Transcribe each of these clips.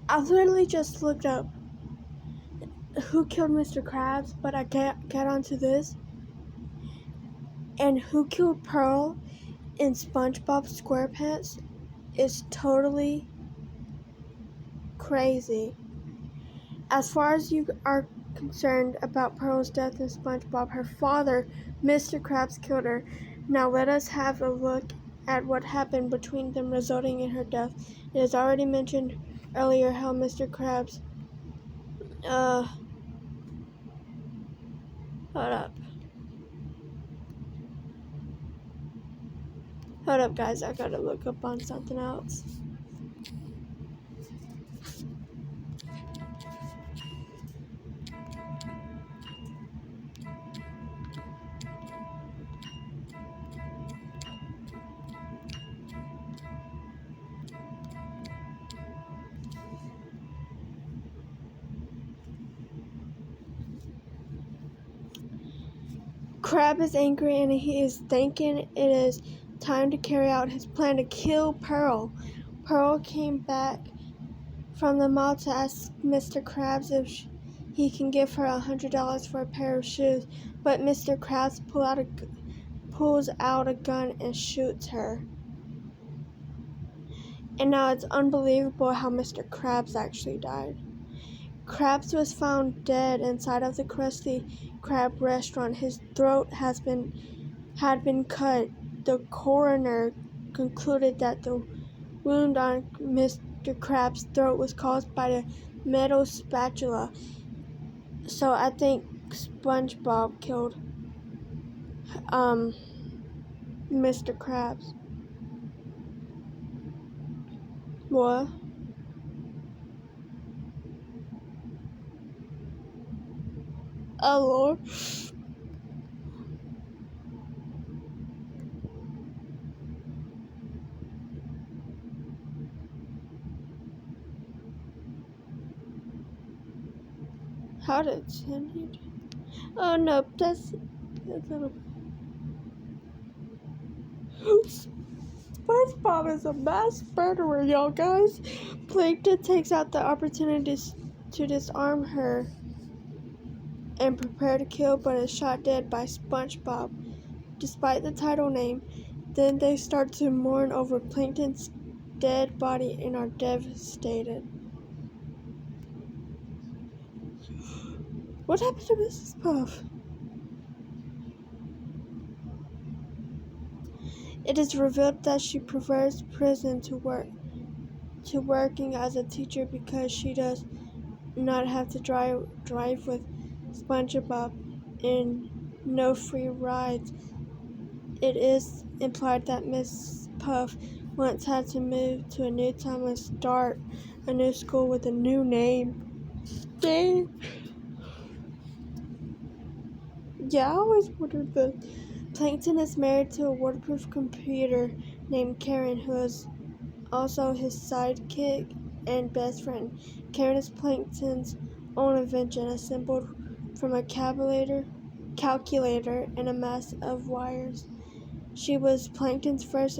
I literally just looked up who killed Mr. Krabs, but I can't get onto this. And who killed Pearl in SpongeBob SquarePants is totally crazy. As far as you are concerned about Pearl's death in SpongeBob, her father, Mr. Krabs, killed her. Now let us have a look at what happened between them resulting in her death. It is already mentioned earlier how Mr. Krabs, hold up. Hold up, guys, I gotta look up on something else. Crab is angry and he is thinking it is time to carry out his plan to kill Pearl. Pearl came back from the mall to ask Mr. Krabs if he can give her $100 for a pair of shoes, but Mr. Krabs pulls out a gun and shoots her. And now it's unbelievable how Mr. Krabs actually died. Krabs was found dead inside of the Krusty Krab restaurant. His throat had been cut. The coroner concluded that the wound on Mr. Krabs' throat was caused by the metal spatula. So I think SpongeBob killed Mr. Krabs. What? Oh Lord. How did it send you? Oh no, that's a little. SpongeBob is a mass murderer, y'all guys. Plankton takes out the opportunity to disarm her and prepare to kill, but is shot dead by SpongeBob. Despite the title name, then they start to mourn over Plankton's dead body and are devastated. What happened to Mrs. Puff? It is revealed that she prefers prison to working as a teacher because she does not have to drive with SpongeBob and no free rides. It is implied that Miss Puff once had to move to a new town and start a new school with a new name. Dang. Yeah, I always wondered this. Plankton is married to a waterproof computer named Karen, who is also his sidekick and best friend. Karen is Plankton's own invention, assembled from a calculator and a mass of wires. She was Plankton's first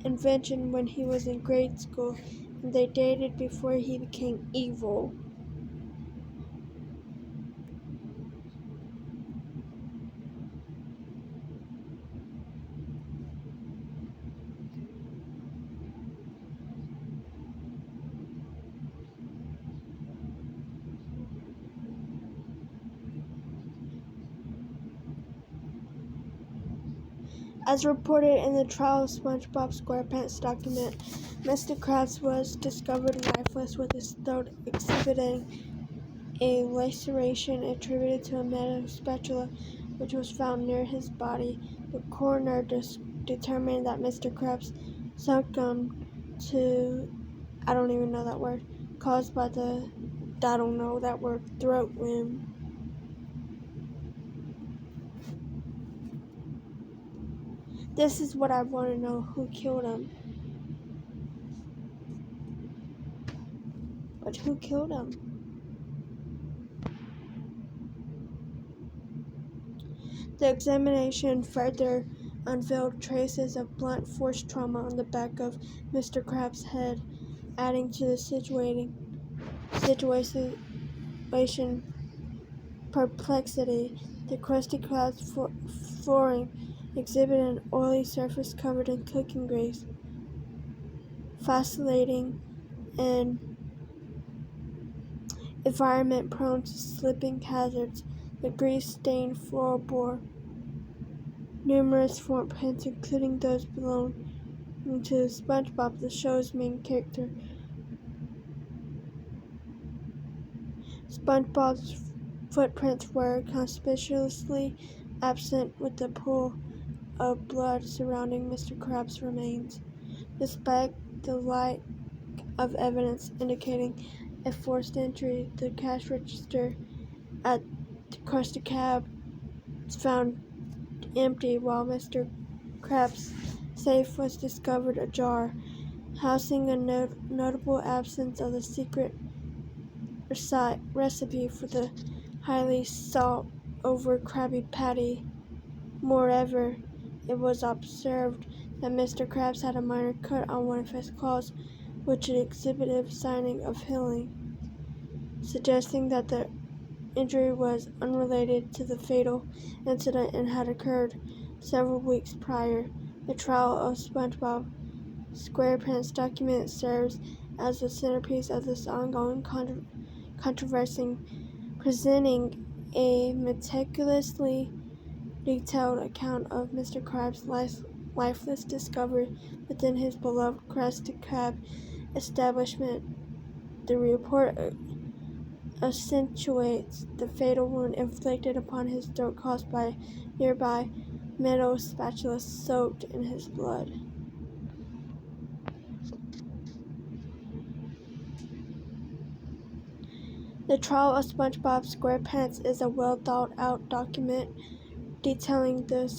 invention when he was in grade school, and they dated before he became evil. As reported in the Trial of SpongeBob SquarePants document, Mr. Krabs was discovered lifeless with his throat exhibiting a laceration attributed to a metal spatula which was found near his body. The coroner determined that Mr. Krabs succumbed to, I don't even know that word, caused by the, I don't know that word, throat wound. This is what I want to know, who killed him. But who killed him? The examination further unveiled traces of blunt force trauma on the back of Mr. Krabs' head. adding to the situation perplexity. The Krusty Krab's flooring exhibited an oily surface covered in cooking grease, vacillating and environment prone to slipping hazards. The grease-stained floor bore numerous footprints, including those belonging to SpongeBob, the show's main character. SpongeBob's footprints were conspicuously absent, with the pool of blood surrounding Mr. Krabs' remains, despite the lack of evidence indicating a forced entry. The cash register at the Krusty Krab was found empty, while Mr. Krabs' safe was discovered ajar, housing a notable absence of the secret recipe for the highly sought-over Krabby Patty. Moreover, it was observed that Mr. Krabs had a minor cut on one of his claws, which exhibited signs of healing, suggesting that the injury was unrelated to the fatal incident and had occurred several weeks prior. The trial of SpongeBob SquarePants document serves as the centerpiece of this ongoing controversy, presenting a meticulously detailed account of Mr. Krabs' lifeless discovery within his beloved Krusty Krab establishment. The report accentuates the fatal wound inflicted upon his throat caused by a nearby metal spatula soaked in his blood. The Trial of SpongeBob SquarePants is a well-thought-out document detailing the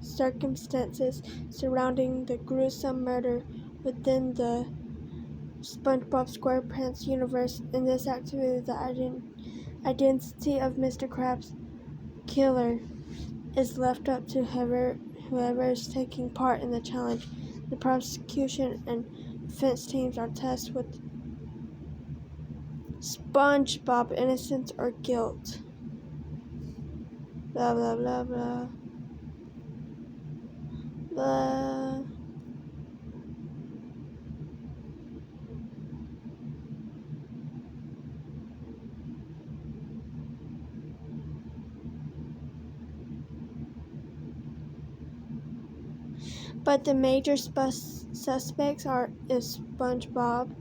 circumstances surrounding the gruesome murder within the SpongeBob SquarePants universe. In this activity, the identity of Mr. Krabs' killer is left up to whoever is taking part in the challenge. The prosecution and defense teams are tasked with SpongeBob innocence or guilt. Blah blah blah blah blah. But the major suspects is SpongeBob,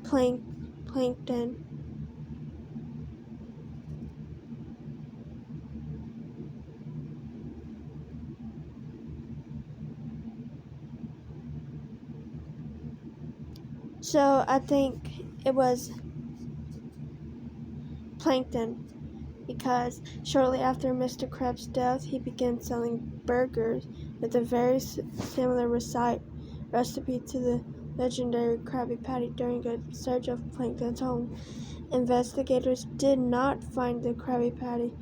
Plankton, so I think it was Plankton, because shortly after Mr. Krabs' death, he began selling burgers with a very similar recipe to the legendary Krabby Patty. During a search of Plankton's home, investigators did not find the Krabby Patty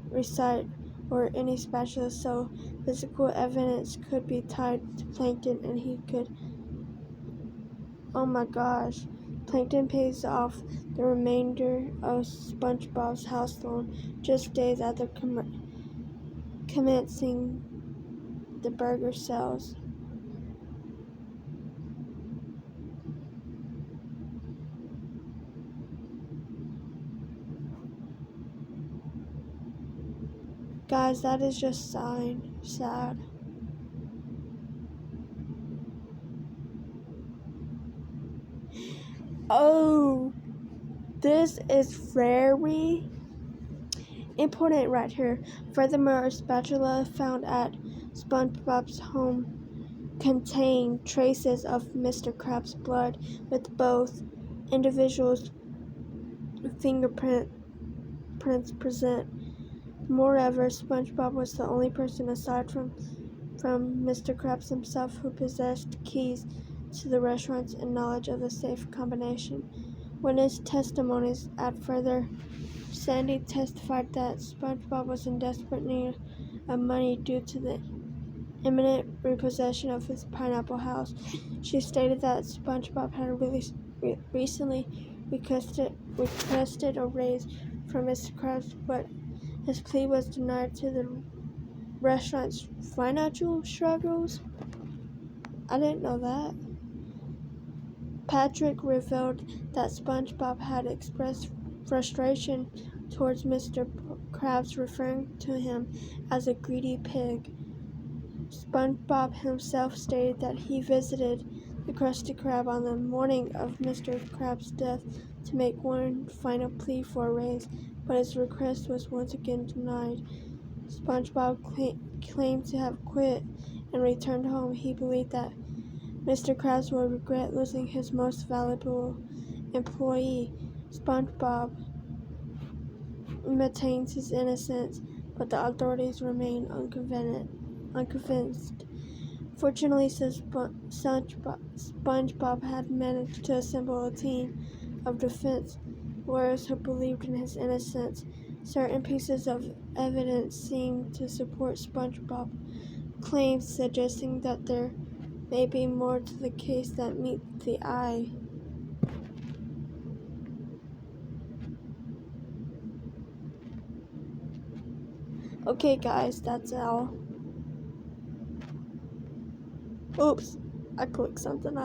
recipe or any spatula, so physical evidence could be tied to Plankton, and he could. Oh my gosh. Plankton pays off the remainder of SpongeBob's house loan just days after commencing the burger sales. Guys, that is just sad. Oh, this is very important right here. Furthermore, a spatula found at SpongeBob's home contained traces of Mr. Krabs' blood, with both individuals' fingerprints present. Moreover, SpongeBob was the only person aside from Mr. Krabs himself who possessed keys to the restaurants and knowledge of the safe combination. Witness testimonies add further. Sandy testified that SpongeBob was in desperate need of money due to the imminent repossession of his pineapple house. She stated that SpongeBob had recently requested a raise from Mr. Krabs, but his plea was denied to the restaurant's financial struggles. I didn't know that. Patrick revealed that SpongeBob had expressed frustration towards Mr. Krabs, referring to him as a greedy pig. SpongeBob himself stated that he visited the Krusty Krab on the morning of Mr. Krabs' death to make one final plea for a raise, but his request was once again denied. SpongeBob claimed to have quit and returned home. He believed that Mr. Krabs would regret losing his most valuable employee. SpongeBob maintains his innocence, but the authorities remain unconvinced. Fortunately, SpongeBob had managed to assemble a team of defense lawyers who believed in his innocence. Certain pieces of evidence seemed to support SpongeBob's claims, suggesting that there may be more to the case than meets the eye. Okay, guys, that's all. Oops, I clicked something.